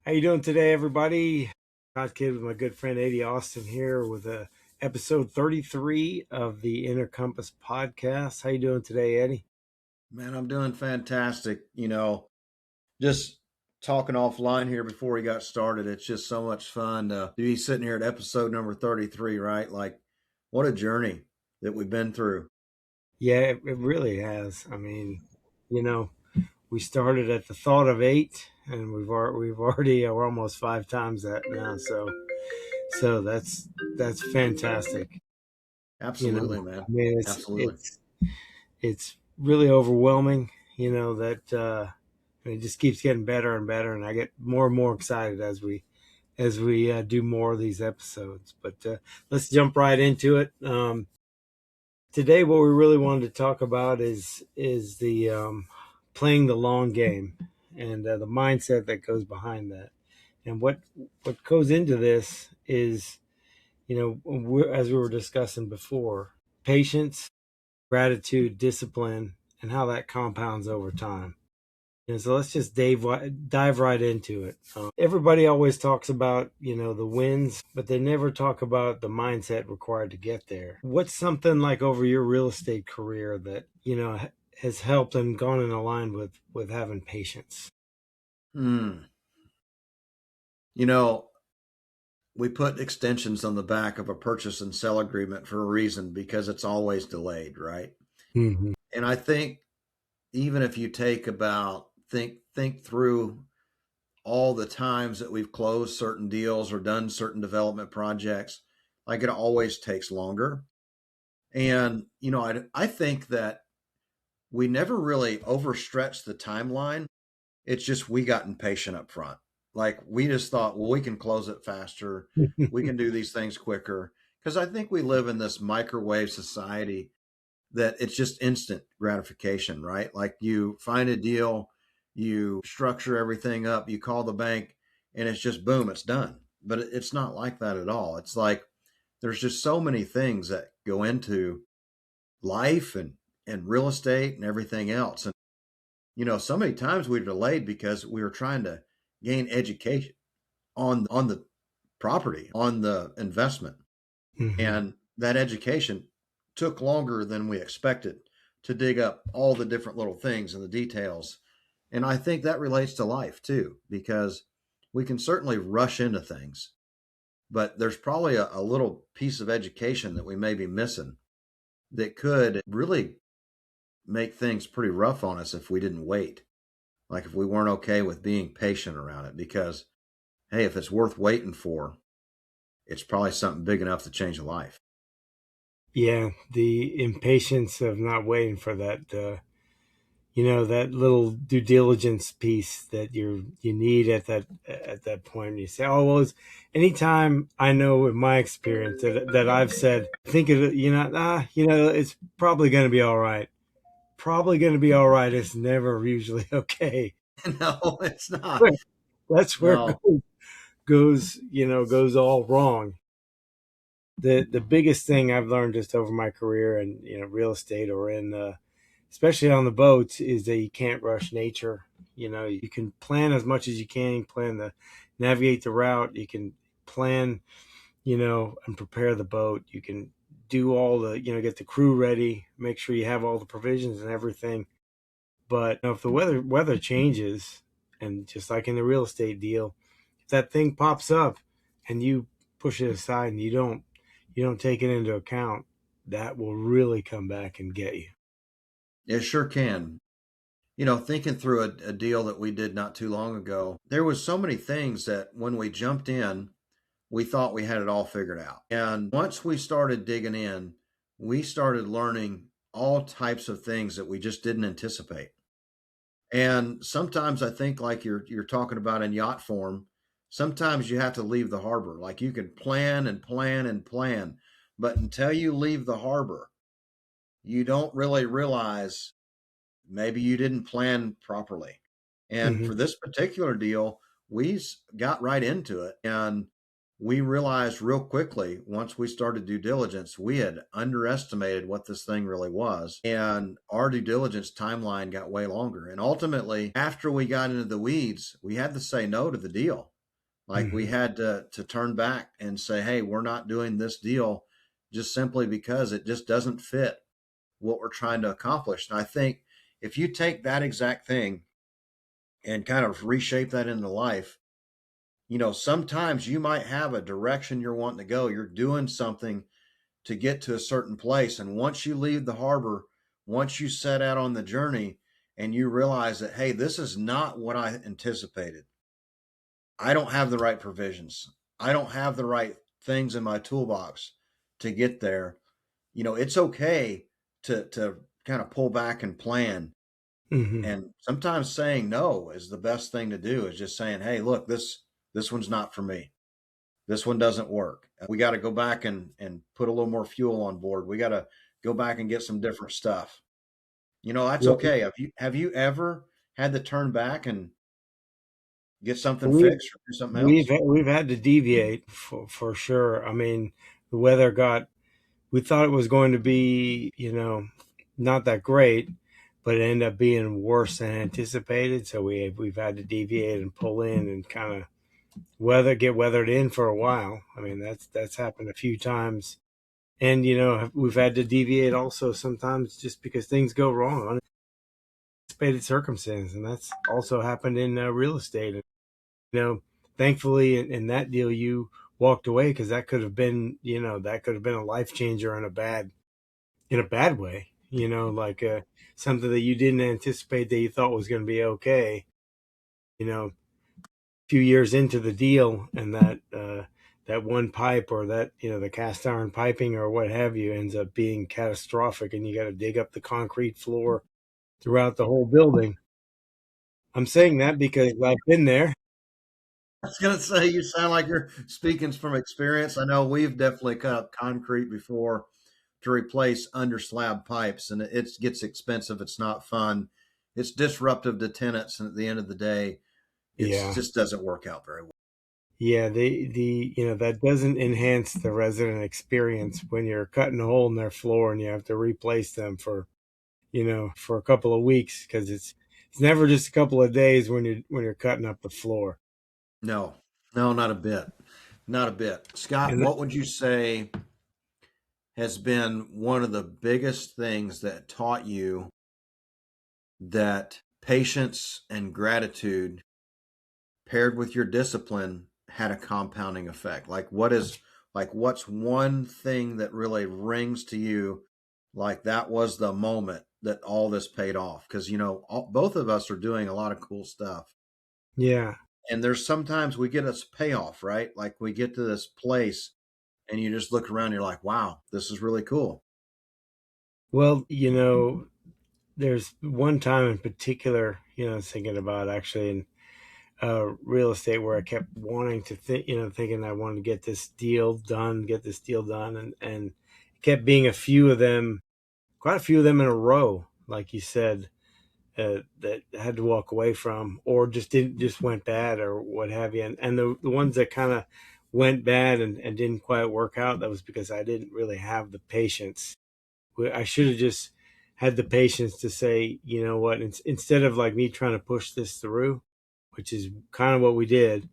How you doing today, everybody? Hot Kid with my good friend Eddie Austin here with episode 33 of the Inner Compass podcast. How you doing today, Eddie? Man, I'm doing fantastic. Just talking offline here before we got started. It's just so much fun to be sitting here at episode number 33, right? Like, what a journey that we've been through. Yeah, it really has. I mean, you know, we started at the thought of eight, and we've already we're almost five times that now. So that's fantastic. Absolutely, I man. mean, Absolutely. it's really overwhelming. That it just keeps getting better and better, and I get more and more excited as we do more of these episodes. But let's jump right into it. Today, what we really wanted to talk about is the playing the long game and the mindset that goes behind that. And what goes into this is, as we were discussing before, patience, gratitude, discipline, and how that compounds over time. And so let's just dive right into it. Everybody always talks about, the wins, but they never talk about the mindset required to get there. What's something like over your real estate career that, has helped and gone in line with having patience? Hmm. You know, we put extensions on the back of a purchase and sell agreement for a reason because it's always delayed, right? Mm-hmm. And I think even if you take about think through all the times that we've closed certain deals or done certain development projects, like it always takes longer. And, I think that we never really overstretched the timeline. It's just we got impatient up front. Like we just thought, well, we can close it faster. We can do these things quicker. Because I think we live in this microwave society that it's just instant gratification, right? Like you find a deal, you structure everything up, you call the bank, and it's just boom, it's done. But it's not like that at all. It's like there's just so many things that go into life and real estate and everything else. And so many times we delayed because we were trying to gain education on the property, on the investment. Mm-hmm. And that education took longer than we expected to dig up all the different little things and the details. And I think that relates to life too, because we can certainly rush into things, but there's probably a little piece of education that we may be missing that could really make things pretty rough on us if we didn't wait. Like if we weren't okay with being patient around it, because hey, if it's worth waiting for, it's probably something big enough to change a life. Yeah, the impatience of not waiting for that. That little due diligence piece that you need at that point. You say, oh well, anytime I know in my experience that I've said, think of it, it's probably going to be all right. Probably going to be all right. It's never usually okay. No, it's not. That's where it No. goes all wrong. The biggest thing I've learned just over my career in real estate or in especially on the boats is that you can't rush nature. You can plan as much as you can. You plan to navigate the route. You can plan, and prepare the boat. You can do all the, get the crew ready, make sure you have all the provisions and everything. But if the weather changes, and just like in the real estate deal, if that thing pops up and you push it aside and you don't take it into account, that will really come back and get you. It sure can. Thinking through a deal that we did not too long ago, there was so many things that when we jumped in, we thought we had it all figured out. And once we started digging in, we started learning all types of things that we just didn't anticipate. And sometimes I think like you're talking about in yacht form, sometimes you have to leave the harbor. Like you can plan and plan and plan, but until you leave the harbor, you don't really realize maybe you didn't plan properly. And Hmm. for this particular deal, got right into it and we realized real quickly once we started due diligence, we had underestimated what this thing really was. And our due diligence timeline got way longer. And ultimately, after we got into the weeds, we had to say no to the deal Like we Hmm. had to turn back and say, hey, we're not doing this deal just simply because it just doesn't fit what we're trying to accomplish. And I think if you take that exact thing and kind of reshape that into life, sometimes you might have a direction you're wanting to go. You're doing something to get to a certain place. And once you leave the harbor, once you set out on the journey and you realize that, hey, this is not what I anticipated. I don't have the right provisions. I don't have the right things in my toolbox to get there. It's okay to kind of pull back and plan. Hmm. And sometimes saying no is the best thing to do, is just saying, hey, look, this one's not for me. This one doesn't work. We got to go back and put a little more fuel on board. We got to go back and get some different stuff. That's Well, okay. Have you ever had to turn back and get something we've fixed or do something we've else? we've had to deviate for sure. I mean, the weather got. We thought it was going to be, not that great, but it ended up being worse than anticipated. So we've had to deviate and pull in and kind of get weathered in for a while. I mean, that's happened a few times, and we've had to deviate also sometimes just because things go wrong, unexpected circumstances, and that's also happened in real estate. And, thankfully in that deal you walked away because that could have been a life changer in a bad way. Like something that you didn't anticipate that you thought was going to be okay. A few years into the deal, and that one pipe or that the cast iron piping or what have you ends up being catastrophic, and you got to dig up the concrete floor throughout the whole building. I'm saying that because I've been there. I was going to say, you sound like you're speaking from experience. I know we've definitely cut up concrete before to replace under slab pipes, and it gets expensive. It's not fun. It's disruptive to tenants, and at the end of the day, it Yeah. just doesn't work out very well. Yeah, the that doesn't enhance the resident experience when you're cutting a hole in their floor and you have to replace them for a couple of weeks, because it's never just a couple of days when you're cutting up the floor. No, no, not a bit. Not a bit. Scott, And what would you say has been one of the biggest things that taught you that patience and gratitude paired with your discipline had a compounding effect? What's one thing that really rings to you like that was the moment that all this paid off? Because both of us are doing a lot of cool stuff, yeah, and there's sometimes we get a payoff, right? Like we get to this place and you just look around and you're like, wow, this is really cool. well, there's one time in particular, I was thinking about actually in real estate where I kept wanting to think, thinking I wanted to get this deal done, and it kept being quite a few of them in a row, like you said, that I had to walk away from, or just went bad, or what have you. And the ones that kind of went bad and didn't quite work out, that was because I didn't really have the patience. I should have just had the patience to say, you know what, instead of like me trying to push this through, which is kind of what we did,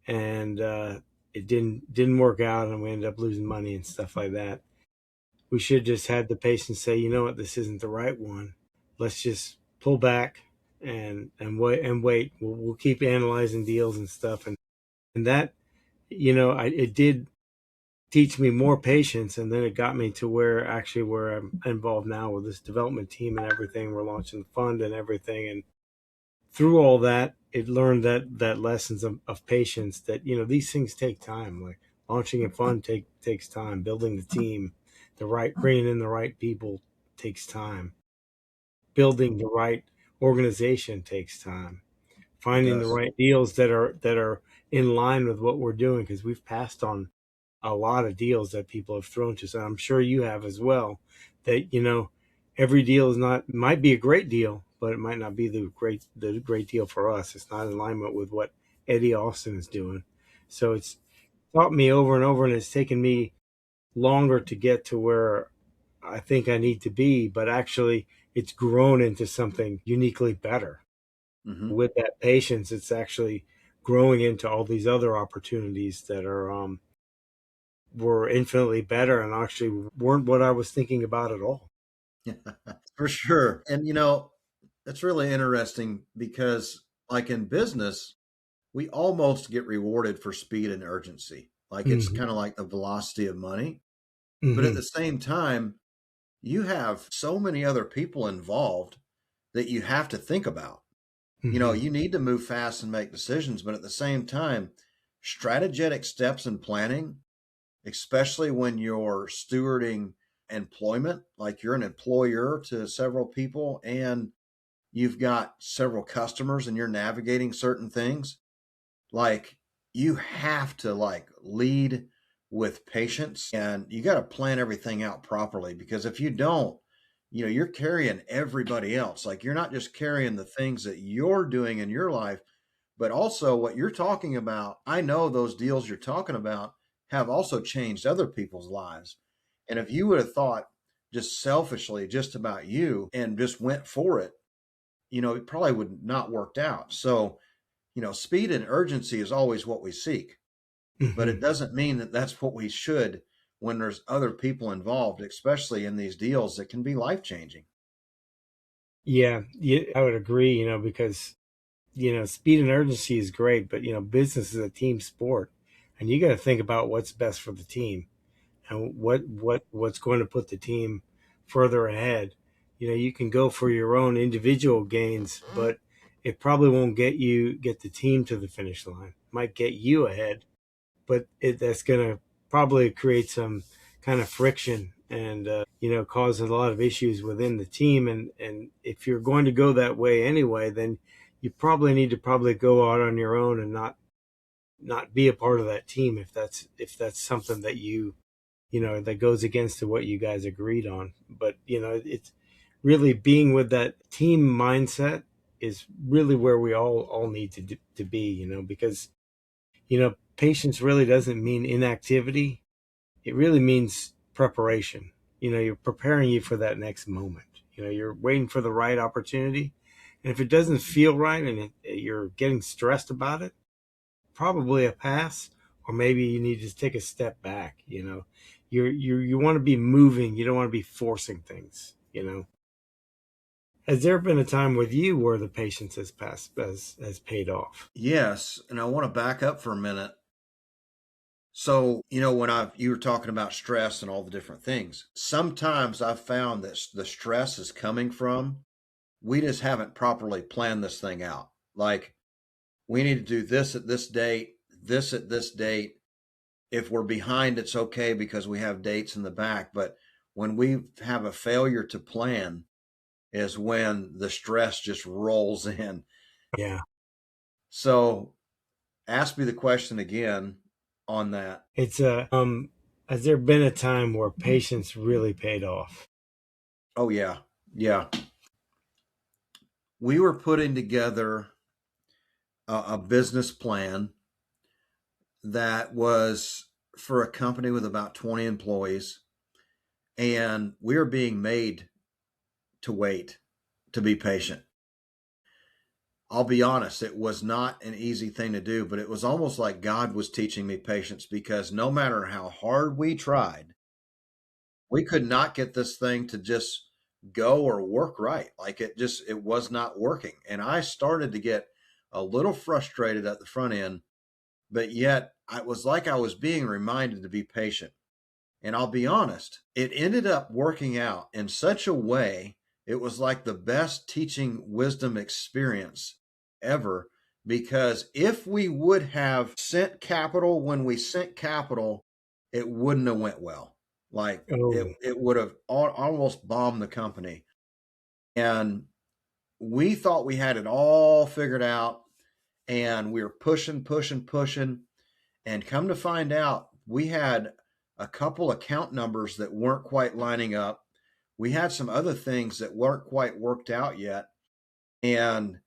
and it didn't work out, and we ended up losing money and stuff like that. We should just had the patience to say, you know what, this isn't the right one. Let's just pull back and wait. We'll keep analyzing deals and stuff, and that it did teach me more patience, and then it got me to where I'm involved now with this development team and everything. We're launching the fund and everything, and through all that, it learned that lessons of patience, that these things take time. Like launching a fund takes time. Building the team, bringing in the right people takes time. Building the right organization takes time. It Finding the does. right deals that are in line with what we're doing, because we've passed on a lot of deals that people have thrown to us. And I'm sure you have as well. That every deal might be a great deal, but it might not be the great deal for us. It's not in alignment with what Eddie Austin is doing. So it's taught me over and over, and it's taken me longer to get to where I think I need to be, but actually it's grown into something uniquely better. Hmm. With that patience, it's actually growing into all these other opportunities that are were infinitely better and actually weren't what I was thinking about at all. For sure. And it's really interesting because, like in business, we almost get rewarded for speed and urgency. Like it's Hmm. kind of like the velocity of money. But at Hmm. the same time, you have so many other people involved that you have to think about. Hmm. You need to move fast and make decisions, but at the same time, strategic steps and planning, especially when you're stewarding employment, like you're an employer to several people and you've got several customers and you're navigating certain things, like you have to like lead with patience and you got to plan everything out properly, because if you don't, you're carrying everybody else. Like you're not just carrying the things that you're doing in your life, but also what you're talking about. I know those deals you're talking about have also changed other people's lives. And if you would have thought just selfishly just about you and just went for it, it probably would not worked out. So, speed and urgency is always what we seek, but Hmm. it doesn't mean that that's what we should when there's other people involved, especially in these deals that can be life changing. Yeah, yeah, I would agree. Because speed and urgency is great, but business is a team sport, and you got to think about what's best for the team and what's going to put the team further ahead. You can go for your own individual gains, but it probably won't get the team to the finish line. It might get you ahead, but that's going to probably create some kind of friction and cause a lot of issues within the team. And if you're going to go that way anyway, then you probably need to probably go out on your own and not be a part of that team if that's something that that goes against to what you guys agreed on. But it's really being with that team mindset is really where we all need to be, because patience really doesn't mean inactivity. It really means preparation. You're preparing you for that next moment. You're waiting for the right opportunity. And if it doesn't feel right and you're getting stressed about it, probably a pass, or maybe you need to take a step back. You want to be moving. You don't want to be forcing things. Has there been a time with you where the patience has paid off? Yes, and I want to back up for a minute. So, when you were talking about stress and all the different things, sometimes I've found that the stress is coming from we just haven't properly planned this thing out. Like we need to do this at this date, this at this date. If we're behind, it's okay because we have dates in the back. But when we have a failure to plan, is when the stress just rolls in. Yeah, So ask me the question again on that. it's a has there been a time where patience really paid off? Oh, yeah. Yeah. We were putting together a business plan that was for a company with about 20 employees, and we were being made to wait, to be patient. I'll be honest, it was not an easy thing to do, but it was almost like God was teaching me patience, because no matter how hard we tried, we could not get this thing to just go or work right. Like it was not working. And I started to get a little frustrated at the front end, but yet I was like I was being reminded to be patient. And I'll be honest, it ended up working out in such a way. It was like the best teaching wisdom experience ever, because if we would have sent capital when we sent capital, it wouldn't have went well. Like it, Oh, it would have almost bombed the company. And we thought we had it all figured out, and we were pushing, pushing, pushing. And come to find out, we had a couple account numbers that weren't quite lining up. We had some other things that weren't quite worked out yet. And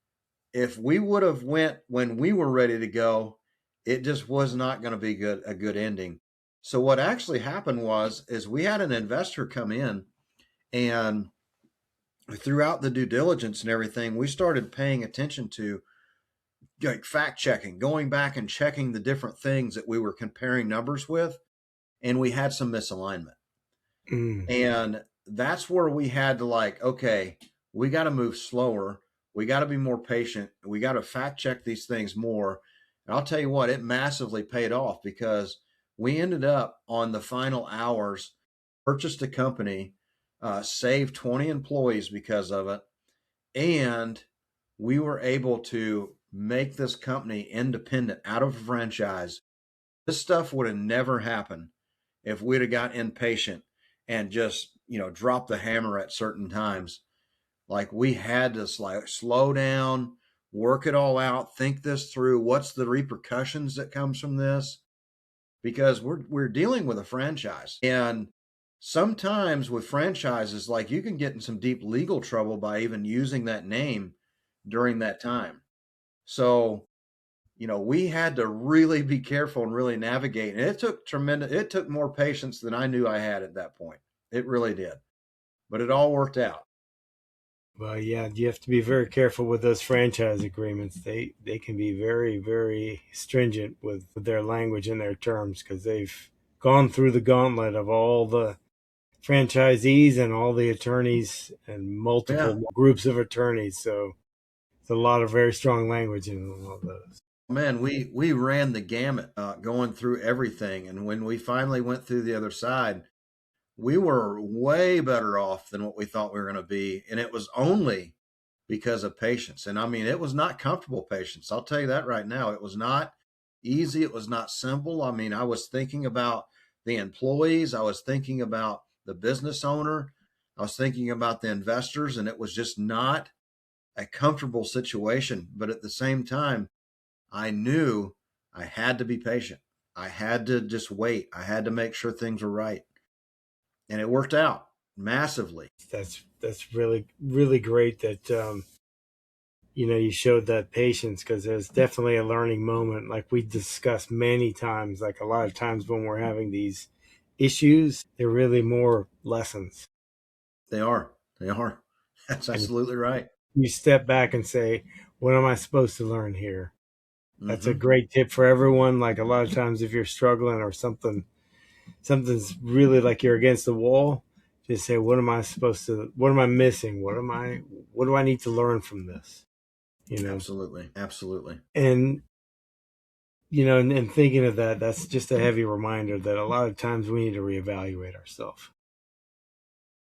if we would have went when we were ready to go, it just was not going to be a good ending. So what actually happened was is we had an investor come in, and throughout the due diligence and everything, we started paying attention to like fact checking, going back and checking the different things that we were comparing numbers with, and we had some misalignment. Mm. And that's where we had to like, okay, we got to move slower. We got to be more patient. We got to fact check these things more. And I'll tell you what, it massively paid off because we ended up on the final hours, purchased a company, saved 20 employees because of it. And we were able to make this company independent out of a franchise. This stuff would have never happened if we'd have got impatient and just, drop the hammer at certain times. Like we had to like slow down, work it all out, think this through. What's the repercussions that comes from this? Because we're dealing with a franchise. And sometimes with franchises, like you can get in some deep legal trouble by even using that name during that time. So, we had to really be careful and really navigate. And it took more patience than I knew I had at that point. It really did. But it all worked out. Well, yeah, you have to be very careful with those franchise agreements. They can be very, very stringent with their language and their terms because they've gone through the gauntlet of all the franchisees and all the attorneys and Yeah. multiple groups of attorneys. So it's a lot of very strong language in all those. Man, we ran the gamut going through everything. And when we finally went through the other side, we were way better off than what we thought we were going to be. And it was only because of patience. And I mean, it was not comfortable patience. I'll tell you that right now. It was not easy. It was not simple. I mean, I was thinking about the employees, I was thinking about the business owner, I was thinking about the investors, and it was just not a comfortable situation. But at the same time, I knew I had to be patient. I had to just wait. I had to make sure things were right. And it worked out massively. That's really really great that you showed that patience because there's definitely a learning moment like we discussed many times. Like a lot of times when we're having these issues, they're really more lessons. They are. They are. That's And absolutely right. you step back and say, what am I supposed to learn here? That's a Mm-hmm. great tip for everyone. Like a lot of times if you're struggling or something's really like you're against the wall, just say, what am I missing? What do I need to learn from this? You know? Absolutely. Absolutely. And and thinking of that, that's just a heavy reminder that a lot of times we need to reevaluate ourselves.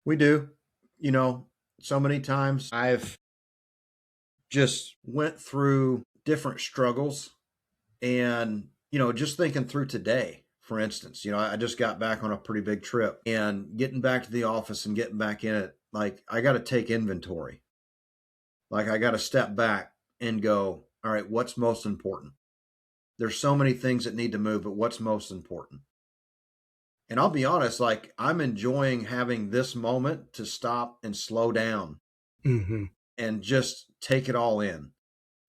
We do. You know, so many times I've just went through different struggles and, just thinking through today, for instance, I just got back on a pretty big trip and getting back to the office and getting back in it. Like I got to take inventory. Like I got to step back and go, all right, what's most important? There's so many things that need to move, but what's most important? And I'll be honest, like I'm enjoying having this moment to stop and slow down Mm-hmm. and just take it all in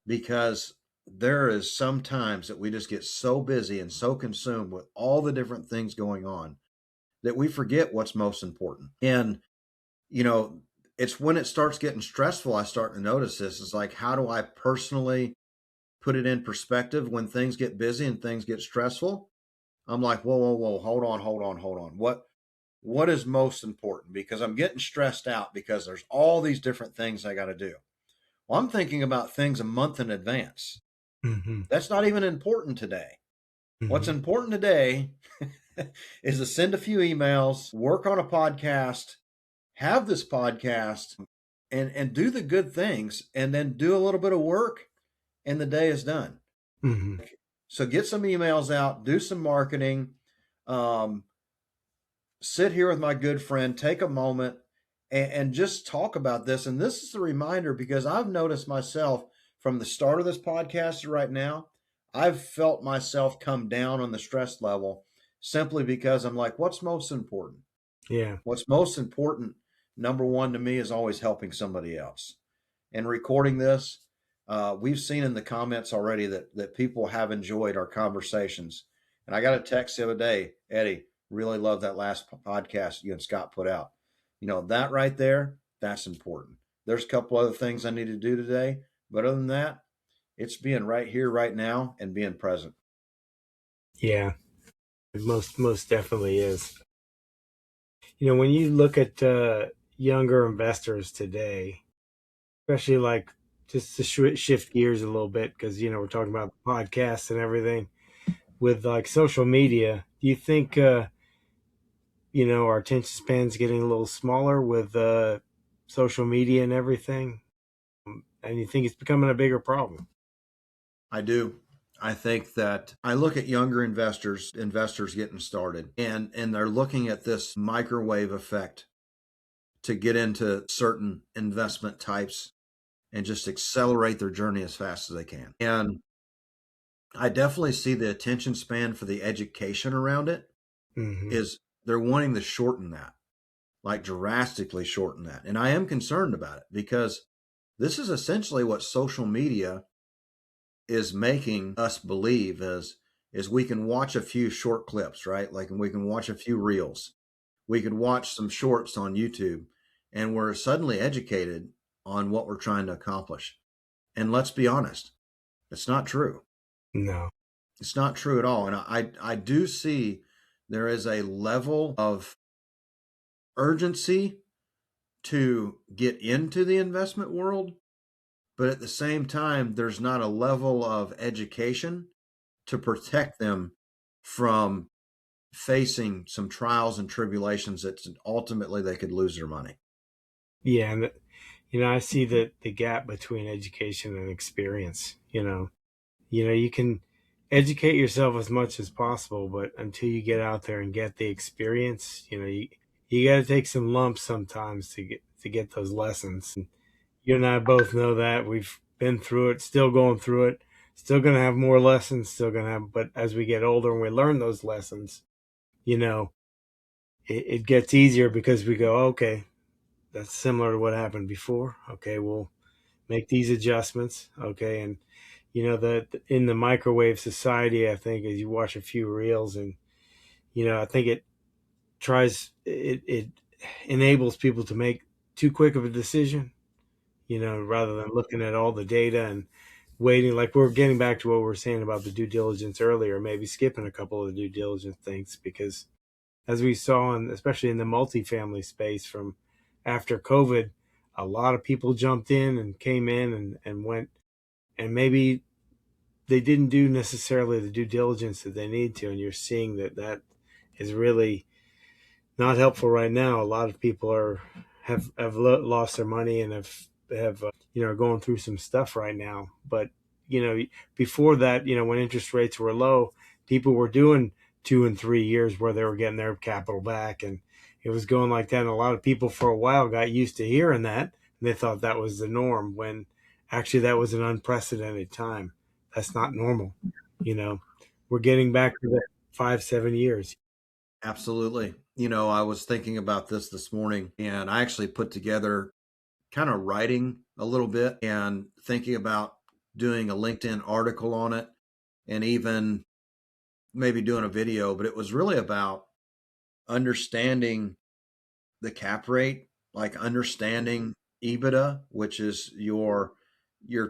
because there is some times that we just get so busy and so consumed with all the different things going on that we forget what's most important. And, you know, it's when it starts getting stressful, I start to notice this. It's like, how do I personally put it in perspective when things get busy and things get stressful? I'm like, whoa, whoa, whoa, hold on. What is most important? Because I'm getting stressed out because there's all these different things I got to do. Well, I'm thinking about things a month in advance. Mm-hmm. That's not even important today. What's Mm-hmm. important today is to send a few emails, work on a podcast, have this podcast, and do the good things, and then do a little bit of work, and the day is done. Mm-hmm. So get some emails out, do some marketing, um, sit here with my good friend, take a moment, and just talk about this. And this is a reminder because I've noticed myself from the start of this podcast to right now, I've felt myself come down on the stress level simply because I'm like, what's most important? Yeah. What's most important, number one to me, is always helping somebody else. And recording this, we've seen in the comments already that people have enjoyed our conversations. And I got a text the other day, Eddie, really love that last podcast you and Scott put out. That right there, that's important. There's a couple other things I need to do today, but other than that, It's being right here, right now, and being present. Yeah, it most definitely is. When you look at younger investors today, especially like just to shift gears a little bit, because we're talking about podcasts and everything with like social media. Do you think our attention span's getting a little smaller with social media and everything, and you think it's becoming a bigger problem? I do. I think that I look at younger investors getting started, and they're looking at this microwave effect to get into certain investment types and just accelerate their journey as fast as they can. And I definitely see the attention span for the education around it Hmm. is they're wanting to shorten that, like drastically shorten that. And I am concerned about it because this is essentially what social media is making us believe is we can watch a few short clips, right? Like we can watch a few reels. We could watch some shorts on YouTube and we're suddenly educated on what we're trying to accomplish. And let's be honest, it's not true. No. It's not true at all. And I do see there is a level of urgency to get into the investment world, but at the same time, there's not a level of education to protect them from facing some trials and tribulations that ultimately they could lose their money. Yeah, and I see the gap between education and experience. You can educate yourself as much as possible, but until you get out there and get the experience, you got to take some lumps sometimes to get those lessons. And you and I both know that we've been through it, still going through it, still going to have more lessons, still going to have. But as we get older and we learn those lessons, you know, it gets easier because we go, okay, that's similar to what happened before. Okay, we'll make these adjustments. Okay, and that in the microwave society, I think as you watch a few reels, and I think it enables people to make too quick of a decision, rather than looking at all the data and waiting. Like we're getting back to what we were saying about the due diligence earlier, maybe skipping a couple of the due diligence things, because as we saw, especially in the multifamily space from after COVID, a lot of people jumped in and came in and went, and maybe they didn't do necessarily the due diligence that they need to, and you're seeing that is really not helpful right now. A lot of people have lost their money and have are going through some stuff right now. But before that, when interest rates were low, people were doing 2 and 3 years where they were getting their capital back, and it was going like that. And a lot of people for a while got used to hearing that, and they thought that was the norm. When actually that was an unprecedented time. That's not normal. You know, we're getting back to the 5 7 years. Absolutely. I was thinking about this morning and I actually put together kind of writing a little bit and thinking about doing a LinkedIn article on it and even maybe doing a video, but it was really about understanding the cap rate, like understanding EBITDA, which is your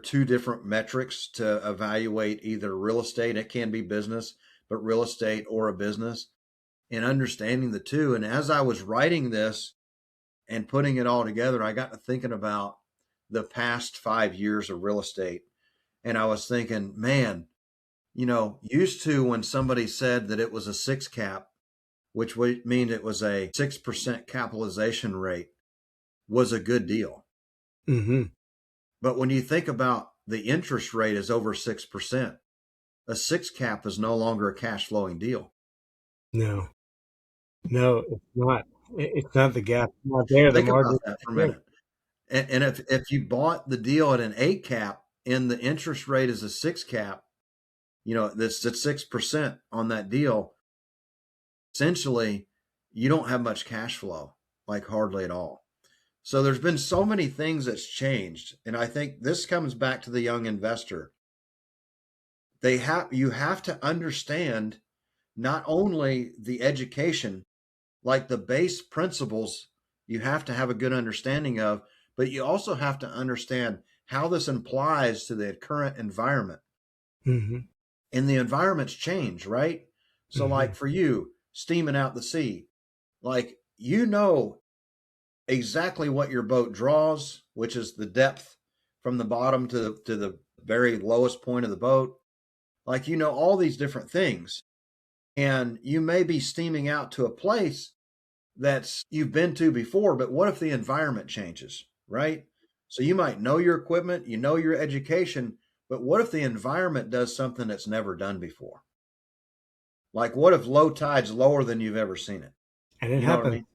two different metrics to evaluate either real estate, it can be business, but real estate or a business, and understanding the two. And as I was writing this and putting it all together, I got to thinking about the past 5 years of real estate. And I was thinking, man, used to when somebody said that it was a six cap, which would mean it was a 6% capitalization rate, was a good deal. Hmm. But when you think about the interest rate is over 6%, a six cap is no longer a cash flowing deal. No, no, it's not. It's not the gap. It's not there. The Think about margin that for a is minute. And if you bought the deal at an eight cap and the interest rate is a six cap, this at 6% on that deal, essentially you don't have much cash flow, like hardly at all. So there's been so many things that's changed. And I think this comes back to the young investor. You have to understand not only the education, like the base principles you have to have a good understanding of, but you also have to understand how this applies to the current environment. Mm-hmm. And the environments change, right? So, Mm-hmm. like for you, steaming out the sea, like you know exactly what your boat draws, which is the depth from the bottom to the very lowest point of the boat. Like you know all these different things. And you may be steaming out to a place that's you've been to before, but what if the environment changes, right? So you might know your equipment, you know your education, but what if the environment does something that's never done before? Like what if low tide's lower than you've ever seen it? And it You know what I happens. mean?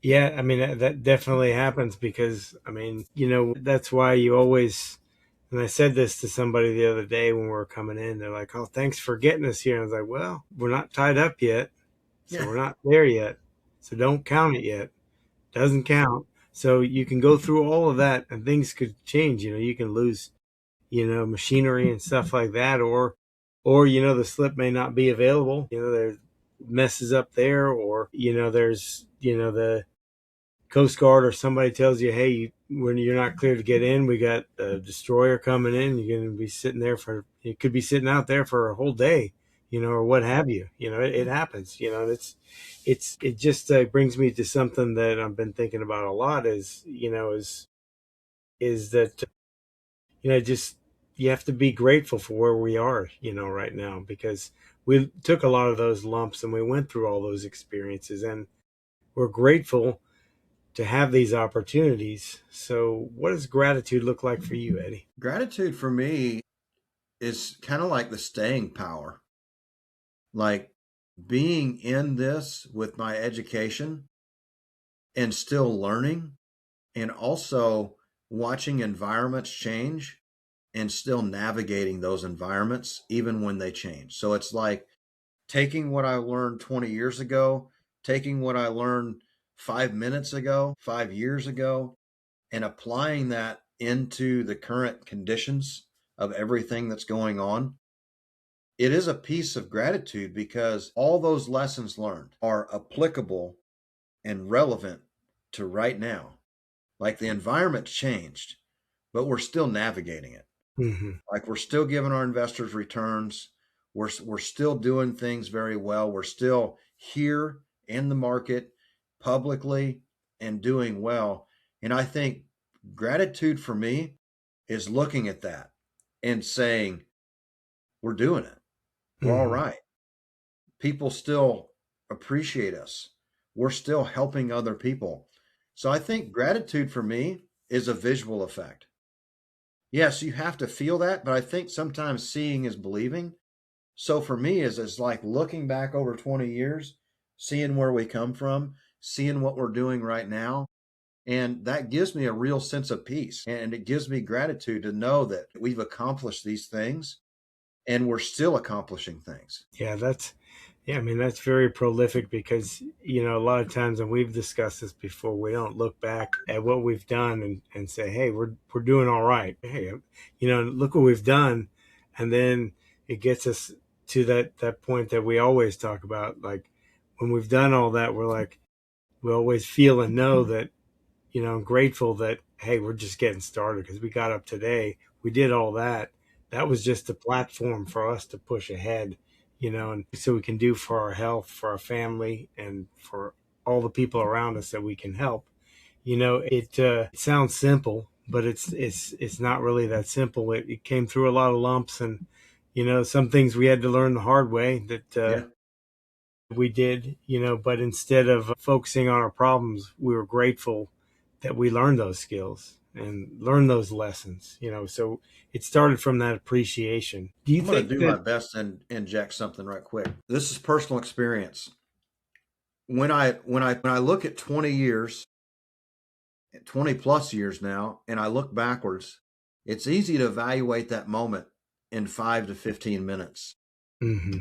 Yeah, I mean that definitely happens because I mean, that's why you always. And I said this to somebody the other day when we were coming in. They're like, "Oh, thanks for getting us here." And I was like, "Well, we're not tied up yet, so Yeah. we're not there yet. So don't count it yet. Doesn't count. So you can go through all of that, and things could change. You can lose, machinery and stuff like that, or the slip may not be available. There's messes up there, or there's the Coast Guard or somebody tells you, hey, when you're not clear to get in, we got a destroyer coming in. You're going to be sitting there it could be sitting out there for a whole day, or what have you. It happens. It just brings me to something that I've been thinking about a lot. Is that just you have to be grateful for where we are, right now because we took a lot of those lumps and we went through all those experiences and we're grateful to have these opportunities. So, what does gratitude look like for you, Eddie? Gratitude for me is kind of like the staying power. Like being in this with my education and still learning and also watching environments change and still navigating those environments even when they change. So it's like taking what I learned 20 years ago, taking what I learned 5 minutes ago, 5 years ago, and applying that into the current conditions of everything that's going on. It is a piece of gratitude because all those lessons learned are applicable and relevant to right now. Like the environment's changed, but we're still navigating it. Mm-hmm. Like we're still giving our investors returns. We're still doing things very well. We're still here in the market publicly and doing well. And I think gratitude for me is looking at that and saying, we're doing it. We're all Mm-hmm. right. People still appreciate us. We're still helping other people. So I think gratitude for me is a visual effect. Yes, you have to feel that, but I think sometimes seeing is believing. So for me is like looking back over 20 years, seeing where we come from, seeing what we're doing right now, and that gives me a real sense of peace. And it gives me gratitude to know that we've accomplished these things and we're still accomplishing things. Yeah, I mean, that's very prolific because, a lot of times, and we've discussed this before, we don't look back at what we've done and say, hey, we're doing all right. Hey, look what we've done. And then it gets us to that point that we always talk about. Like when we've done all that, we're like, we always feel and know that I'm grateful that, hey, we're just getting started because we got up today. We did all that. That was just a platform for us to push ahead, and so we can do for our health, for our family, and for all the people around us that we can help. It sounds simple, but it's not really that simple. It came through a lot of lumps, and some things we had to learn the hard way that Yeah. we did, but instead of focusing on our problems, we were grateful that we learned those skills and learned those lessons, so it started from that appreciation. Do you I'm going to think do my that? best and inject something right quick. This is personal experience. When I look at 20 years, 20 plus years now, and I look backwards, it's easy to evaluate that moment in 5 to 15 minutes. Hmm.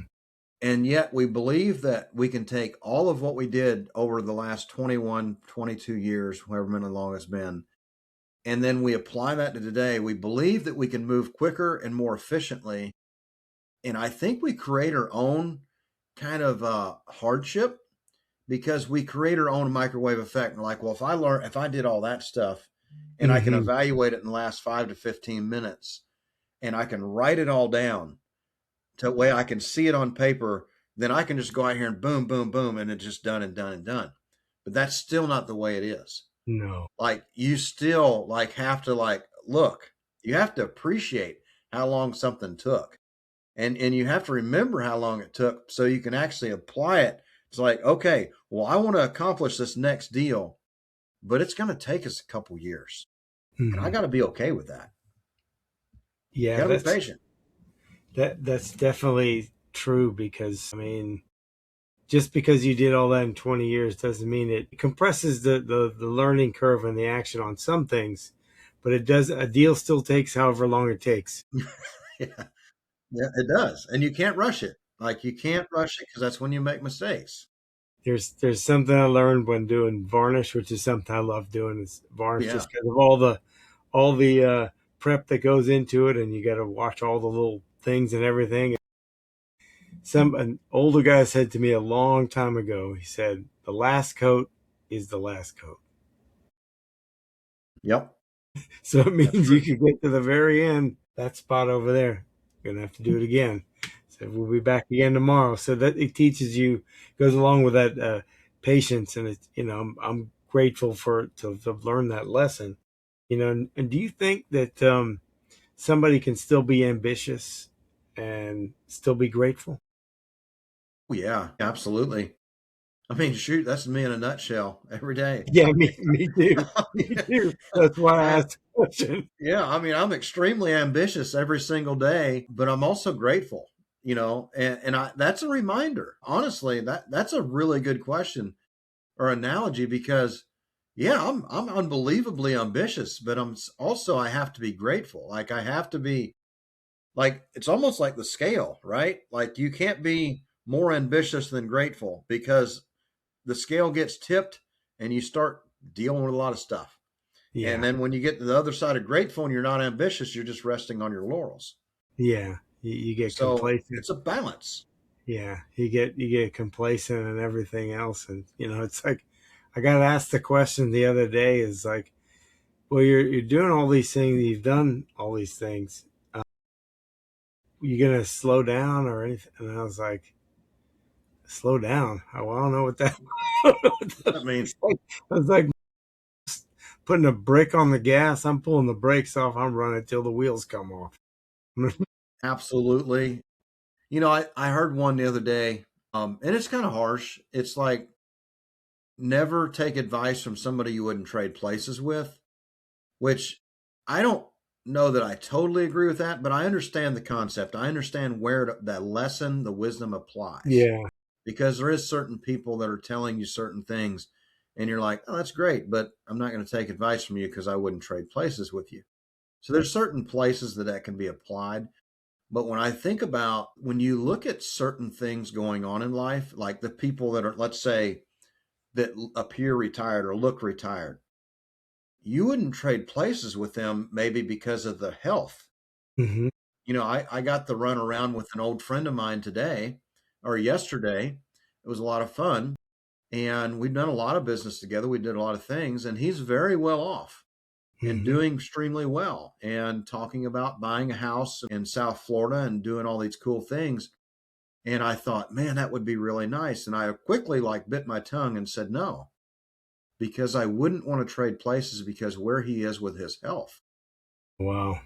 And yet we believe that we can take all of what we did over the last 21, 22 years, however many long it's been, and then we apply that to today. We believe that we can move quicker and more efficiently. And I think we create our own kind of hardship because we create our own microwave effect. And like, well, if I did all that stuff and I can Hmm. evaluate it in the last 5 to 15 minutes, and I can write it all down to way I can see it on paper, then I can just go out here and boom, boom, boom, and it's just done and done and done. But that's still not the way it is. No. Like you still like have to like look, you have to appreciate how long something took. And you have to remember how long it took so you can actually apply it. It's like, okay, well, I want to accomplish this next deal, but it's going to take us a couple years. And I Hmm. got to be okay with that. Yeah, Got to be patient. that's definitely true because I mean, just because you did all that in 20 years doesn't mean it compresses the learning curve and the action on some things, but it does a deal still takes however long it takes. Yeah, yeah, it does. And you can't rush it. Like you can't rush it because that's when you make mistakes. There's something I learned when doing varnish, which is something I love doing is varnish Yeah. just because of all the prep that goes into it, and you got to watch all the little things and everything. An older guy said to me a long time ago, he said, "The last coat is the last coat." Yep. So it That's means you true. can get to the very end, that spot over there. You're gonna have to do it again. So we'll be back again tomorrow. So that it teaches you, goes along with that patience, and it's I'm grateful to learn that lesson. And do you think that somebody can still be ambitious and still be grateful? Oh, yeah, absolutely. I mean, shoot, that's me in a nutshell every day. Yeah, me too. Me too. That's why I I, asked the question. yeah, I mean, I'm extremely ambitious every single day, but I'm also grateful, and that's a reminder. Honestly, that's a really good question or analogy because yeah, I'm unbelievably ambitious, but also I have to be grateful. Like I have to be like it's almost like the scale, right? Like you can't be more ambitious than grateful because the scale gets tipped and you start dealing with a lot of stuff. And Yeah, then when you get to the other side of grateful and you're not ambitious, you're just resting on your laurels. yeah. You get So complacent. it's a balance. Yeah, you get complacent and everything else, and it's like I got asked the question the other day. Is like, well, you're doing all these things, you've done all these things. You gonna slow down or anything? And I was like, slow down. Well, I don't know what that. I don't know what that I mean, looks like. I was like putting a brick on the gas. I'm pulling the brakes off. I'm running till the wheels come off. absolutely. I heard one the other day, and it's kind of harsh. It's like never take advice from somebody you wouldn't trade places with, which I don't know that I totally agree with that, but I understand the concept. I understand where that lesson, the wisdom applies Yeah, because there is certain people that are telling you certain things and you're like, oh, that's great, but I'm not going to take advice from you because I wouldn't trade places with you. So there's certain places that can be applied. But when I think about when you look at certain things going on in life, like the people that are, let's say, that appear retired or look retired, you wouldn't trade places with them maybe because of the health. hmm, I got to run around with an old friend of mine today or yesterday. It was a lot of fun. And we've done a lot of business together. We did a lot of things, and he's very well off and hmm. doing extremely well and talking about buying a house in South Florida and doing all these cool things. And I thought, man, that would be really nice. And I quickly like bit my tongue and said no, because I wouldn't want to trade places because where he is with his health. Wow.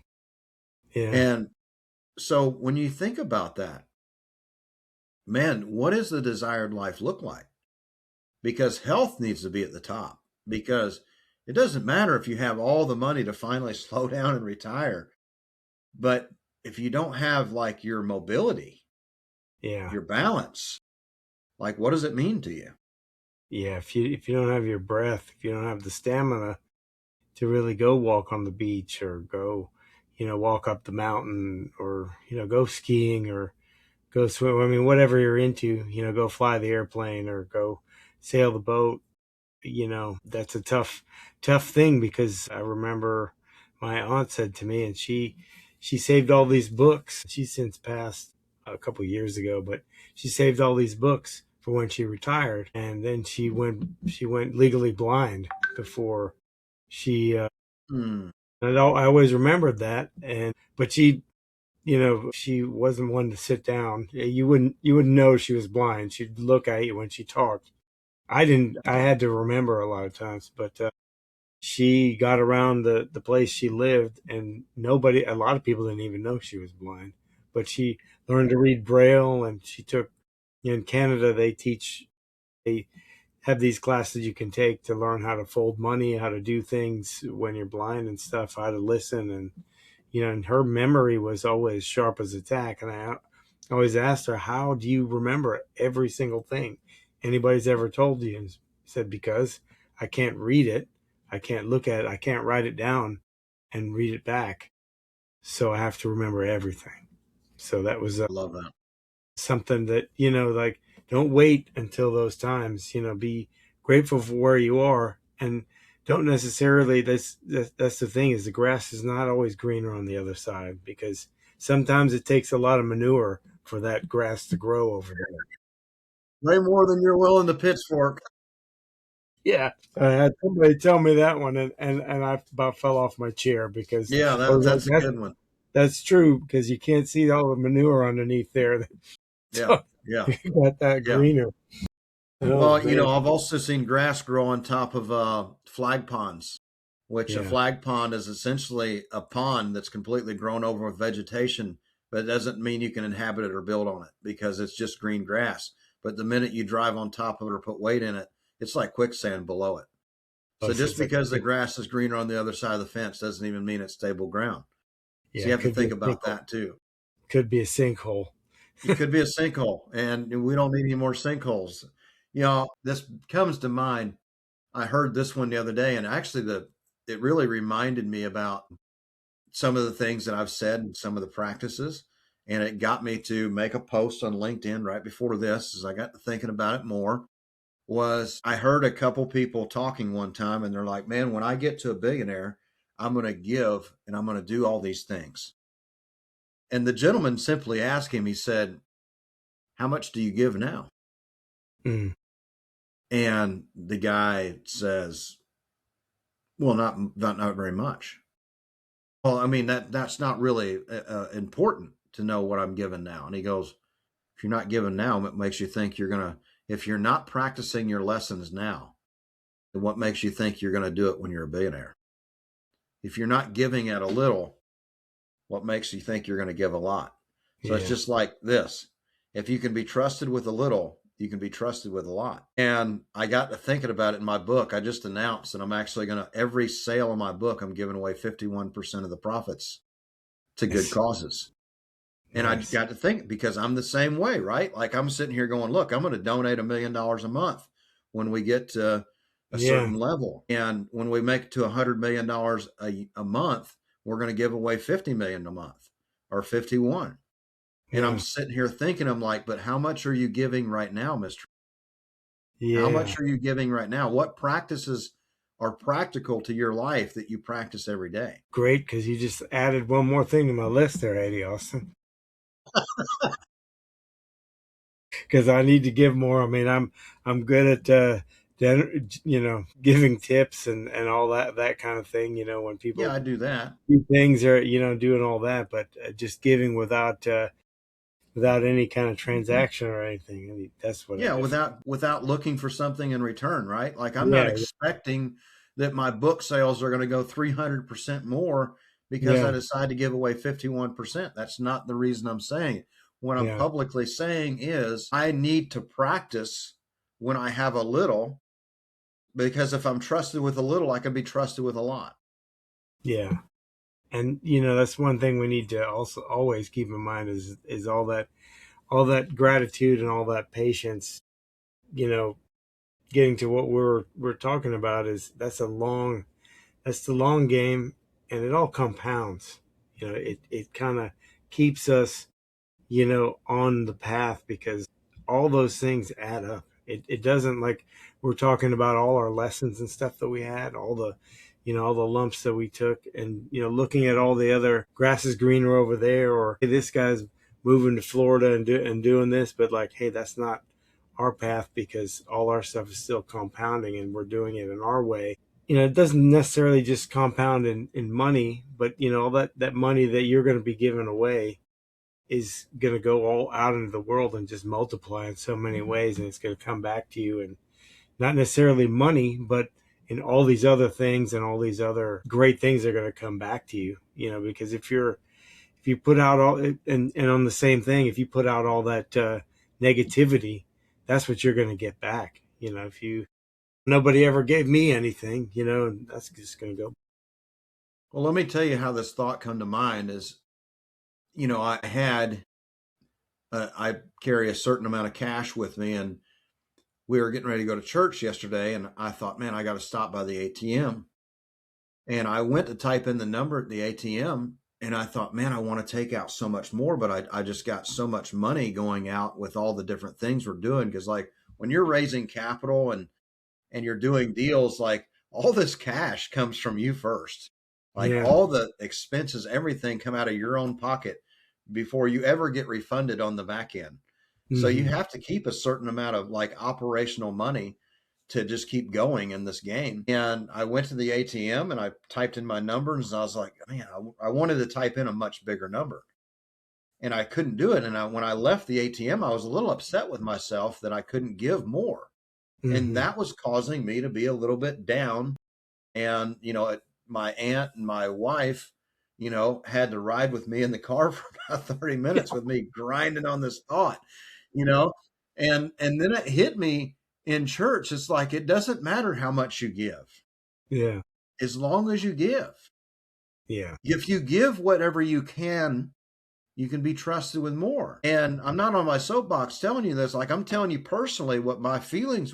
Yeah. And so when you think about that, man, what does the desired life look like? Because health needs to be at the top because it doesn't matter if you have all the money to finally slow down and retire, but if you don't have like your mobility, Yeah. your balance, like what does it mean to you? Yeah. If you don't have your breath, if you don't have the stamina to really go walk on the beach or go, walk up the mountain or, go skiing or go swim. I mean, whatever you're into, go fly the airplane or go sail the boat. That's a tough thing because I remember my aunt said to me, and she saved all these books. She's since passed a couple years ago, but she saved all these books for when she retired, and then she went legally blind before she Mm. I always remembered that. And but she wasn't one to sit down. You wouldn't know she was blind. She'd look at you when she talked. I didn't. I had to remember a lot of times, but she got around the place she lived, and a lot of people didn't even know she was blind. But she learned to read Braille, and she took. In Canada, they have these classes you can take to learn how to fold money, how to do things when you're blind and stuff, how to listen, and her memory was always sharp as a tack. And I always asked her, "How do you remember every single thing anybody's ever told you?" And said, "Because I can't read it, I can't look at it, I can't write it down and read it back, so I have to remember everything." So that was Love that. something that like, don't wait until those times. Be grateful for where you are, and don't necessarily. That's the thing, is the grass is not always greener on the other side, because sometimes it takes a lot of manure for that grass to grow over there. Way more than you're willing to pitchfork. Yeah, I had somebody tell me that one, and I about fell off my chair, because Yeah, I was like, that's a good one. that's true, because you can't see all the manure underneath there. Yeah, So yeah, you got that yeah. greener. Oh Well, man. I've also seen grass grow on top of flag ponds, which a Yeah. flag pond is essentially a pond that's completely grown over with vegetation, but it doesn't mean you can inhabit it or build on it because it's just green grass. But the minute you drive on top of it or put weight in it, it's like quicksand below it. So So just it's like, because the grass is greener on the other side of the fence doesn't even mean it's stable ground. So yeah, you it have to could be think a about sinkhole. that too. Could be a sinkhole. It could be a sinkhole, and we don't need any more sinkholes. This comes to mind. I heard this one the other day, and actually, it really reminded me about some of the things that I've said and some of the practices, and it got me to make a post on LinkedIn right before this. As I got to thinking about it more, was I heard a couple people talking one time, and they're like, "Man, when I get to a billionaire, I'm going to give and I'm going to do all these things." And the gentleman simply asked him. He said, "How much do you give now?" Mm, And the guy says, "Well, not very much." Well, I mean that's not really important to know what I'm giving now. And he goes, "If you're not giving now, what makes you think you're gonna? If you're not practicing your lessons now, then what makes you think you're gonna do it when you're a billionaire? If you're not giving at a little, what makes you think you're gonna give a lot?" So it's yeah. just like this. If you can be trusted with a little, you can be trusted with a lot. And I got to thinking about it in my book. I just announced that I'm actually going to, every sale of my book, I'm giving away 51% of the profits to good Nice. causes. And I Nice. got to think because I'm the same way, right? Like I'm sitting here going, look, I'm going to donate $1 million a month when we get to a Yeah. certain level. And when we make it to $100 million a month, we're going to give away 50 million a month or 51. And I'm Yeah. sitting here thinking, I'm like, but how much are you giving right now, Mr.? How Yeah. much are you giving right now? What practices are practical to your life that you practice every day? Great, because you just added one more thing to my list there, Eddie Austin. Because I need to give more. I mean, I'm good at giving tips and all that kind of thing. When Yeah, people I do that. do things, or doing all that, but just giving without any kind of transaction or anything. I mean, that's what I Yeah, definitely. without looking for something in return, right? Like I'm not Yeah. expecting that my book sales are going to go 300% more because I Yeah. decide to give away 51%. That's not the reason I'm saying it. What I'm Yeah. publicly saying is I need to practice when I have a little because if I'm trusted with a little, I can be trusted with a lot. Yeah. And that's one thing we need to also always keep in mind, is all that gratitude and all that patience. You know, getting to what we're talking about, is that's the long game, and it all compounds. It kind of keeps us on the path, because all those things add up. It doesn't, like, we're talking about all our lessons and stuff that we had, all the lumps that we took, and looking at all the other grass is greener over there, or hey, this guy's moving to Florida and doing this, but like, hey, that's not our path, because all our stuff is still compounding, and we're doing it in our way. it doesn't necessarily just compound in money, but all that money that you're going to be giving away is going to go all out into the world and just multiply in so many ways, and it's going to come back to you, and not necessarily money, but in all these other things, and all these other great things are going to come back to you. Because if you put out all, and on the same thing, if you put out all that negativity, that's what you're going to get back. If you nobody ever gave me anything, that's just going to go. Well, let me tell you how this thought come to mind is, I carry a certain amount of cash with me, and we were getting ready to go to church yesterday, and I thought, man, I got to stop by the ATM. And I went to type in the number at the ATM, and I thought, man, I want to take out so much more, but I just got so much money going out with all the different things we're doing. Because like when you're raising capital and you're doing deals, like all this cash comes from you first. Like Yeah. all the expenses, everything come out of your own pocket before you ever get refunded on the back end. So you Mm-hmm. have to keep a certain amount of like operational money to just keep going in this game. And I went to the ATM and I typed in my numbers, and I was like, man, I wanted to type in a much bigger number, and I couldn't do it. And when I left the ATM, I was a little upset with myself that I couldn't give more. And Mm-hmm. that was causing me to be a little bit down. And, my aunt and my wife, had to ride with me in the car for about 30 minutes with me grinding on this thought, you know, and then it hit me in church. It's like, it doesn't matter how much you give, Yeah. as long as you give. Yeah. If you give whatever you can be trusted with more. And I'm not on my soapbox telling you this. Like, I'm telling you personally what my feelings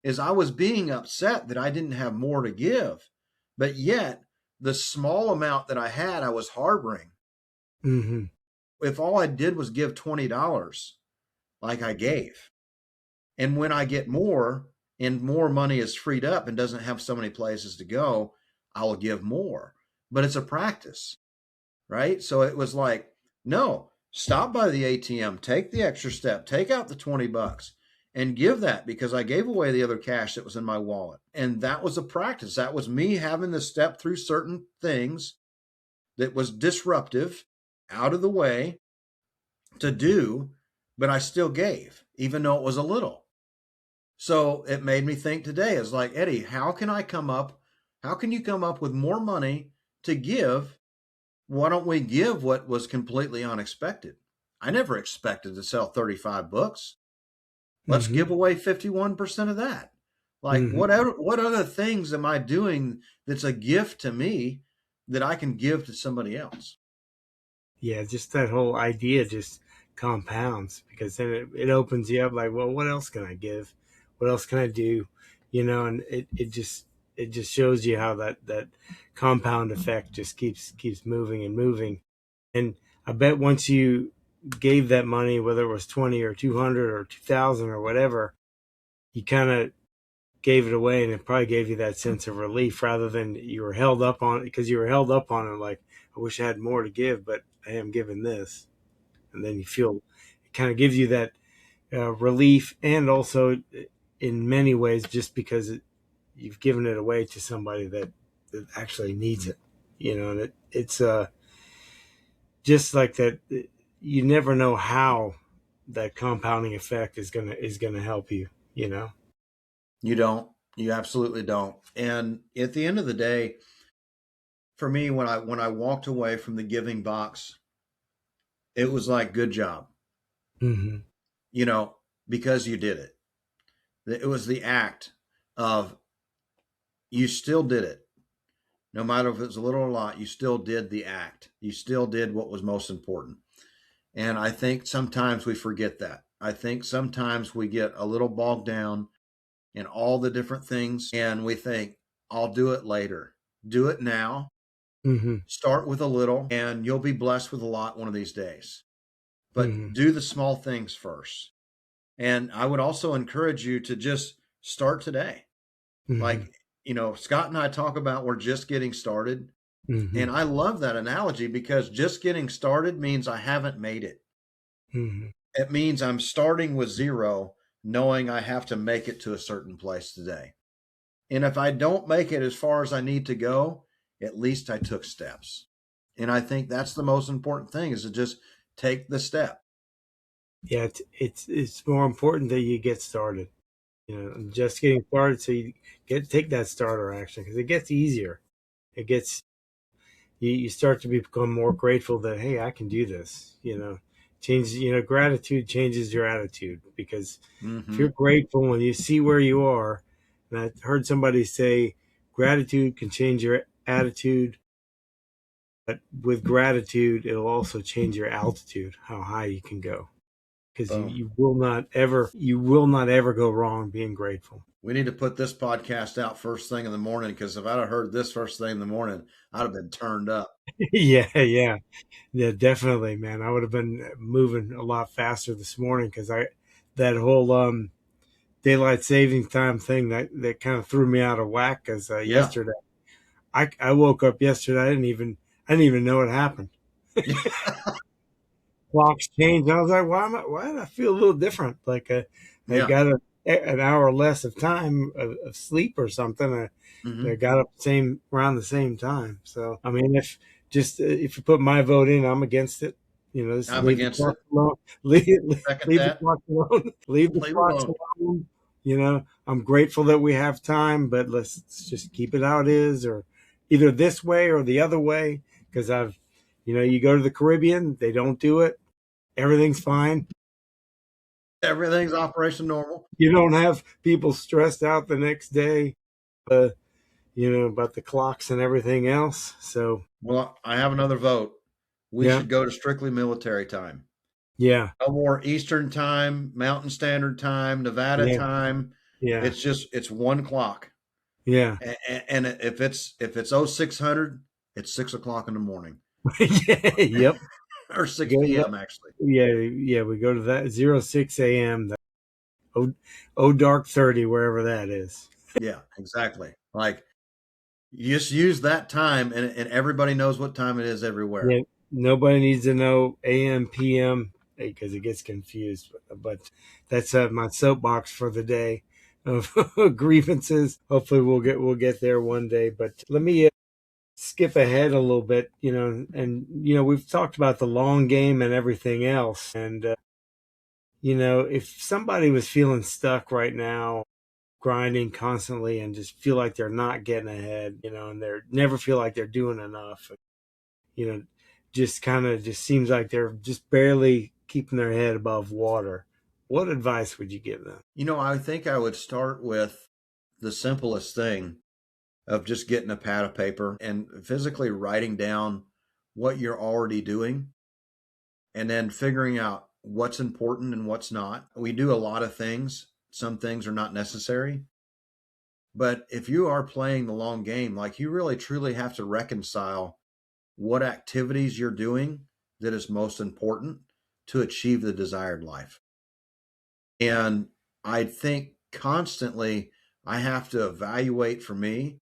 is I was being upset that I didn't have more to give, but yet the small amount that I had, I was harboring. Mm-hmm. If all I did was give $20, like I gave, and when I get more and more money is freed up and doesn't have so many places to go, I'll give more. But it's a practice, right? So it was like, no, stop by the ATM, take the extra step, take out the $20 and give that, because I gave away the other cash that was in my wallet. And that was a practice. That was me having to step through certain things that was disruptive, out of the way to do, but I still gave, even though it was a little. So it made me think today, is like, Eddie, how can you come up with more money to give? Why don't we give what was completely unexpected? I never expected to sell 35 books. Let's Mm-hmm. give away 51% of that. Like, Mm-hmm. what other things am I doing that's a gift to me that I can give to somebody else? Yeah, just that whole idea just compounds, because then it opens you up, like, well, what else can I give? What else can I do? And it just shows you how that compound effect just keeps moving and moving. And I bet once you gave that money, whether it was 20 or 200 or 2,000 or whatever, you kind of gave it away, and it probably gave you that sense of relief, rather than you were held up on it, because you were held up on it, like, I wish I had more to give, but I am giving this. And then you feel it kind of gives you that relief, and also in many ways, just because you've given it away to somebody that actually needs it. And it's just like that. You never know how that compounding effect is gonna help you. You don't. You absolutely don't. And at the end of the day, for me, when I walked away from the giving box, it was like, good job, Mm-hmm. you know, because you did it. It was the act of, you still did it. No matter if it's a little or a lot, you still did the act. You still did what was most important. And I think sometimes we forget that. I think sometimes we get a little bogged down in all the different things, and we think, I'll do it later. Do it now. Mm-hmm. Start with a little, and you'll be blessed with a lot one of these days. Mm-hmm. But do the small things first. And I would also encourage you to just start today. Mm-hmm. Like, Scott and I talk about, we're just getting started. Mm-hmm. And I love that analogy, because just getting started means I haven't made it. Mm-hmm. It means I'm starting with zero, knowing I have to make it to a certain place today. And if I don't make it as far as I need to go, at least I took steps. And I think that's the most important thing, is to just take the step. Yeah, it's more important that you get started. Just getting started, so you take that starter action, because it gets easier. It gets you start to become more grateful that, hey, I can do this. Change. Gratitude changes your attitude, because if Mm-hmm. you're grateful when you see where you are, and I heard somebody say, gratitude can change your attitude, but with gratitude, it'll also change your altitude, how high you can go. Because Boom. you will not ever go wrong being grateful. We need to put this podcast out first thing in the morning, because if I'd have heard this first thing in the morning, I'd have been turned up. Yeah, definitely, man. I would have been moving a lot faster this morning, because I that whole daylight saving time thing that kind of threw me out of whack. Because Yeah. yesterday, I woke up yesterday. I didn't even know what happened. Clocks changed. I was like, why did I feel a little different? Like I Yeah. got an hour less of time of sleep or something. I Mm-hmm. got up around the same time. So I mean, if you put my vote in, I'm against it. Just I'm leave the against it. clock alone. Leave, Second leave the that. clock alone. Leave the Leave it clocks alone. alone. I'm grateful that we have time, but let's just keep it how it is, or either this way or the other way. Because you go to the Caribbean, they don't do it. Everything's fine. Everything's operation normal. You don't have people stressed out the next day, uh, about the clocks and everything else. So, Well, I have another vote. We yeah, should go to strictly military time. yeah, No more Eastern time, Mountain Standard time, Nevada yeah, time. yeah, It's 1 o'clock. yeah, And if it's 0600, it's 6 o'clock in the morning, yep. or We 6 go to that. p.m. actually. Yeah, yeah. We go to that 06 a.m. Dark 30, wherever that is. Yeah, exactly. Like, you just use that time, and everybody knows what time it is everywhere. Yeah, nobody needs to know AM, PM, because it gets confused. But that's my soapbox for the day of grievances. Hopefully, we'll get there one day. But let me skip ahead a little bit. And we've talked about the long game and everything else. And if somebody was feeling stuck right now, grinding constantly, and just feel like they're not getting ahead, and they're never feel like they're doing enough, you know, just kind of just seems like they're just barely keeping their head above water. What advice would you give them? I think I would start with the simplest thing of just getting a pad of paper and physically writing down what you're already doing, and then figuring out what's important and what's not. We do a lot of things. Some things are not necessary. But if you are playing the long game, like, you really truly have to reconcile what activities you're doing that is most important to achieve the desired life. And I think constantly I have to evaluate, for me,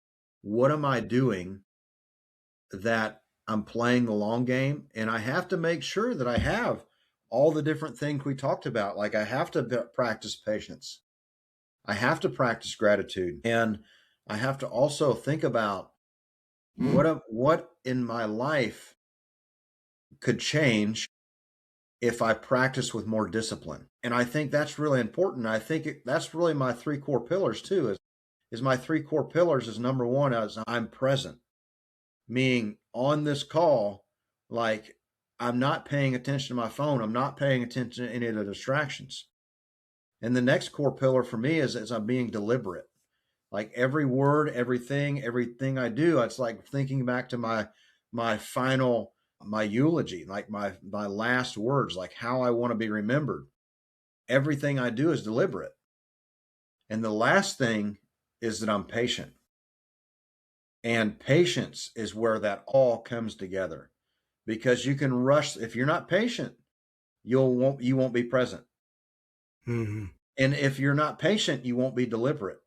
what am I doing that I'm playing the long game? And I have to make sure that I have all the different things we talked about. Like, I have to practice patience. I have to practice gratitude. And I have to also think about what in my life could change if I practice with more discipline. And I think that's really important. I think that's really my three core pillars too. Is my three core pillars is, number one, as I'm present, meaning on this call, like, I'm not paying attention to my phone. I'm not paying attention to any of the distractions. And the next core pillar for me is I'm being deliberate. Like, every word, everything I do, it's like thinking back to my final, my eulogy, like my last words, like how I want to be remembered. Everything I do is deliberate. And the last thing is that I'm patient. And patience is where that all comes together, because you can rush. If you're not patient, you won't be present. Mm-hmm. And if you're not patient, you won't be deliberate.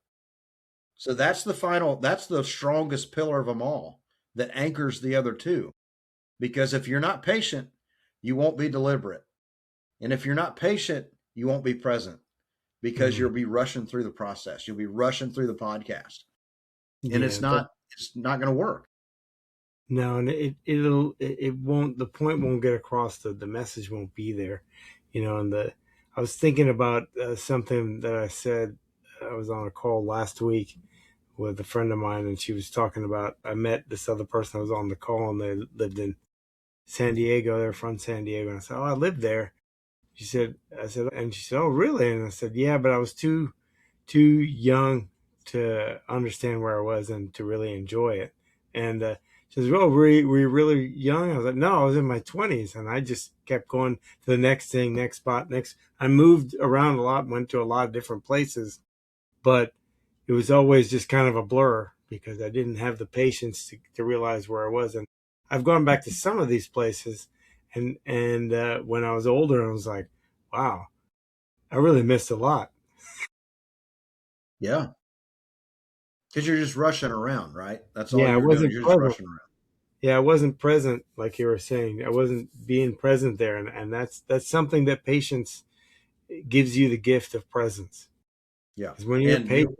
So that's the strongest pillar of them all, that anchors the other two. Because if you're not patient, you won't be deliberate. And if you're not patient, you won't be present, because Mm-hmm. you'll be rushing through the process. You'll be rushing through the podcast. and Yeah, it's not going to work. no, and it won't, the point won't get across, the message won't be there, and I was thinking about something that I said. I was on a call last week with a friend of mine, and she was talking about, I met this other person that was on the call, and they lived in San Diego. They're from San Diego, and I said, "Oh, I lived there." I said, and she said, "Oh, really?" And I said, "Yeah, but I was too young to understand where I was and to really enjoy it." And she says, "Oh, were you really young?" I was like, "No, I was in my 20s," and I just kept going to the next thing, next spot, next. I moved around a lot, went to a lot of different places, but it was always just kind of a blur because I didn't have the patience to realize where I was. And I've gone back to some of these places, and when I was older, I was like, "Wow, I really missed a lot." Yeah, because you're just rushing around, right? That's all Yeah, I you're doing. wasn't You're just present. rushing around. Yeah, I wasn't present, like you were saying. I wasn't being present there, and that's something that patience gives you, the gift of presence. Yeah, Because when you're and patient,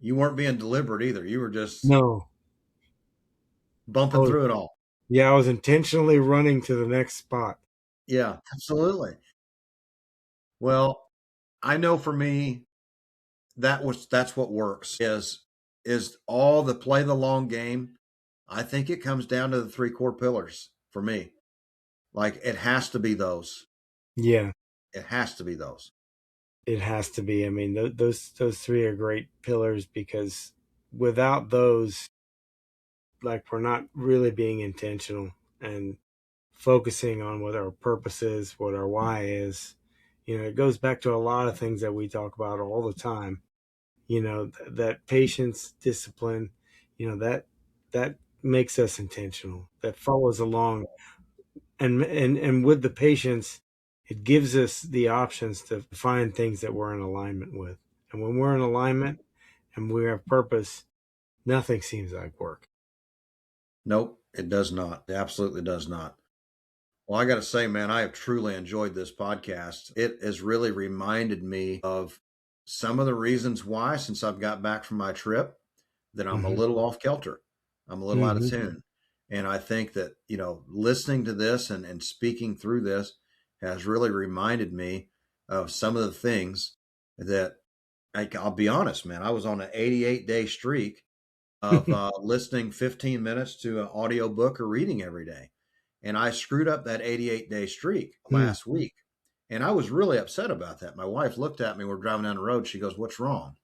you weren't being deliberate either. You were just no, I bumping was, through it all. yeah, I was intentionally running to the next spot. Yeah, absolutely. Well, I know for me that's what works is all the play the long game. I think it comes down to the three core pillars for me. Like it has to be those. Yeah, It has to be those. it has to be. I mean, those three are great pillars because without those, like, we're not really being intentional and focusing on what our purpose is, what our why is. It goes back to a lot of things that we talk about all the time. That patience, discipline, that makes us intentional. That follows along, and with the patience, it gives us the options to find things that we're in alignment with. And when we're in alignment and we have purpose, nothing seems like work. Nope, it does not. It absolutely does not. Well, I got to say, man, I have truly enjoyed this podcast. It has really reminded me of some of the reasons why, since I've got back from my trip, that I'm a Hmm. little off kilter. I'm a little out of Hmm. tune. And I think that, listening to this and speaking through this has really reminded me of some of the things that I'll be honest, man, I was on an 88-day streak of listening 15 minutes to an audio book or reading every day. And I screwed up that 88-day streak Hmm. last week. And I was really upset about that. My wife looked at me, we're driving down the road. She goes, "What's wrong?"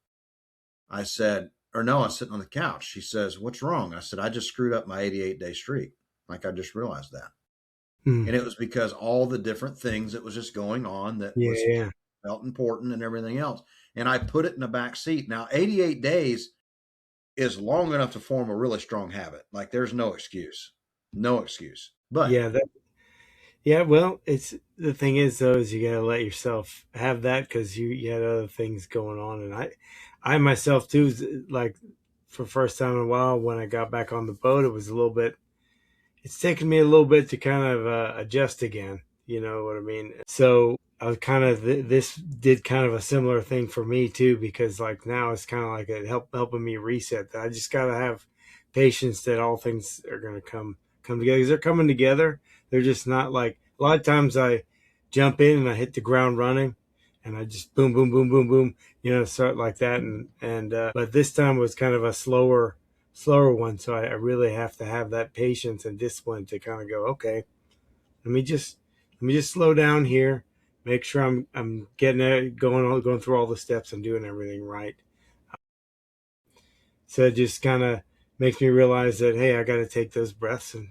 I said, or no, I was sitting on the couch. She says, "What's wrong?" I said, "I just screwed up my 88-day streak. Like I just realized that." Hmm. And it was because all the different things that was just going on that Yeah, was yeah, felt important and everything else. And I put it in the back seat. Now, 88 days is long enough to form a really strong habit. Like there's no excuse. No excuse. But yeah. Yeah, well, it's the thing is though, is you gotta let yourself have that because you had other things going on, and I myself too, like, for first time in a while when I got back on the boat, it was a little bit. It's taken me a little bit to kind of adjust again. You know what I mean? So I was kind of this did kind of a similar thing for me too, because like now it's kind of like it helping me reset. That I just gotta have patience that all things are gonna come together. 'Cause they're coming together. They're just not like a lot of times I jump in and I hit the ground running, and I just boom, boom, boom, boom, boom, start like that. And but this time was kind of a slower one. So I really have to have that patience and discipline to kind of go, okay, let me just let me just slow down here, make sure I'm getting it, going through all the steps and doing everything right. So it just kind of makes me realize that, hey, I got to take those breaths and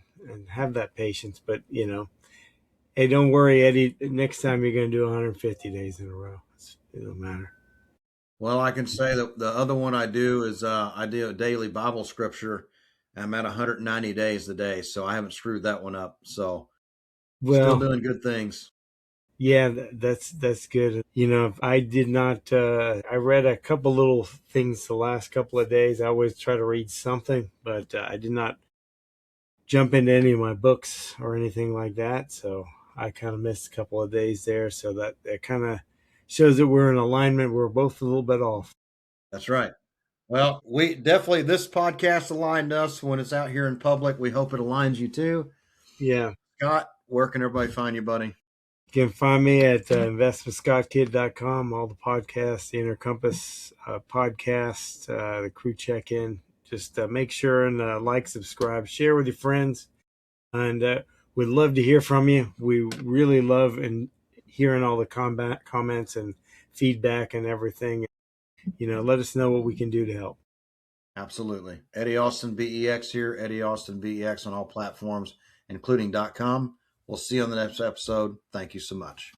have that patience. But hey, don't worry, Eddie. Next time you're going to do 150 days in a row. It don't matter. well, I can say that the other one I do is I do a daily Bible scripture. I'm at 190 days a day, so I haven't screwed that one up. So still Well, doing good things. yeah, that's good. I did not. I read a couple little things the last couple of days. I always try to read something, but I did not jump into any of my books or anything like that. So I kind of missed a couple of days there. So that kind of shows that we're in alignment. We're both a little bit off. That's right. Well, we definitely, this podcast aligned us when it's out here in public. We hope it aligns you too. Yeah. Scott, where can everybody find you, buddy? You can find me at investwithscottkid.com, all the podcasts, the Inner Compass podcast, the crew check in. Just make sure and like, subscribe, share with your friends. And we'd love to hear from you. We really love and hearing all the comments and feedback and everything. Let us know what we can do to help. Absolutely. Eddie Austin BEX here. Eddie Austin BEX on all platforms, including .com. We'll see you on the next episode. Thank you so much.